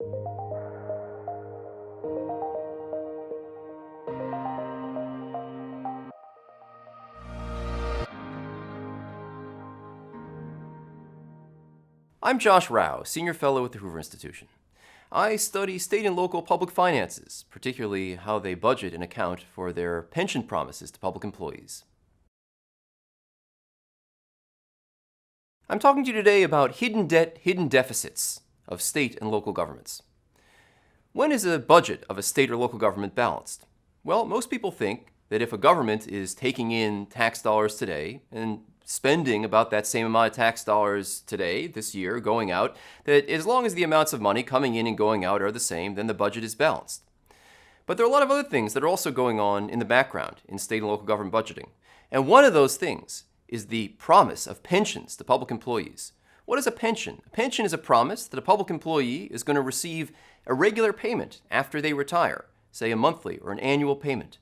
I'm Josh Rao, Senior Fellow at the Hoover Institution. I study state and local public finances, particularly how they budget and account for their pension promises to public employees. I'm talking to you today about hidden debt, hidden deficits of state and local governments. When is a budget of a state or local government balanced? Well, most people think that if a government is taking in tax dollars today and spending about that same amount of tax dollars today, this year, going out, that as long as the amounts of money coming in and going out are the same, then the budget is balanced. But there are a lot of other things that are also going on in the background in state and local government budgeting. And one of those things is the promise of pensions to public employees. What is a pension? A pension is a promise that a public employee is going to receive a regular payment after they retire, say a monthly or an annual payment.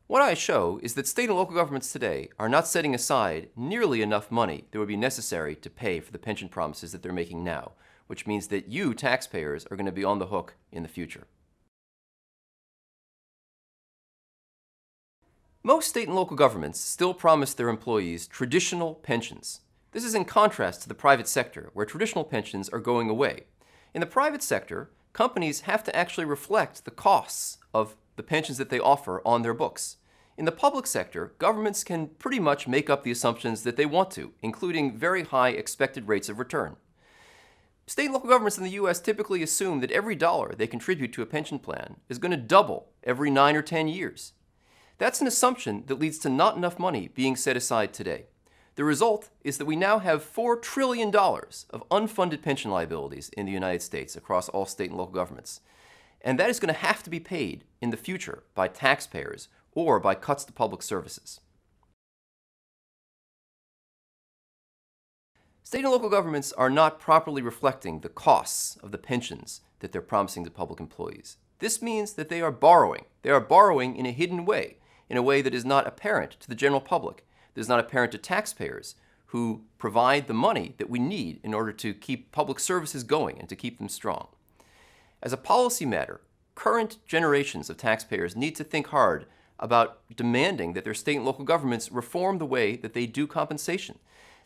What I show is that state and local governments today are not setting aside nearly enough money that would be necessary to pay for the pension promises that they're making now, which means that you, taxpayers, are going to be on the hook in the future. Most state and local governments still promise their employees traditional pensions. This is in contrast to the private sector, where traditional pensions are going away. In the private sector, companies have to actually reflect the costs of the pensions that they offer on their books. In the public sector, governments can pretty much make up the assumptions that they want to, including very high expected rates of return. State and local governments in the U.S. typically assume that every dollar they contribute to a pension plan is going to double every 9 or 10 years. That's an assumption that leads to not enough money being set aside today. The result is that we now have $4 trillion of unfunded pension liabilities in the United States across all state and local governments. And that is going to have to be paid in the future by taxpayers or by cuts to public services. State and local governments are not properly reflecting the costs of the pensions that they're promising to public employees. This means that they are borrowing. They are borrowing in a hidden way, in a way that is not apparent to the general public, that is not apparent to taxpayers who provide the money that we need in order to keep public services going and to keep them strong. As a policy matter, current generations of taxpayers need to think hard about demanding that their state and local governments reform the way that they do compensation.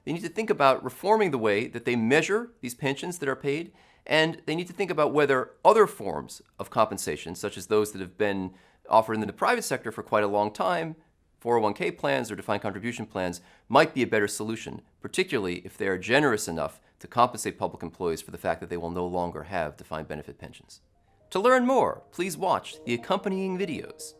They need to think about reforming the way that they measure these pensions that are paid, and they need to think about whether other forms of compensation, such as those that have been offered in the private sector for quite a long time, 401k plans or defined contribution plans, might be a better solution, particularly if they are generous enough to compensate public employees for the fact that they will no longer have defined benefit pensions. To learn more, please watch the accompanying videos.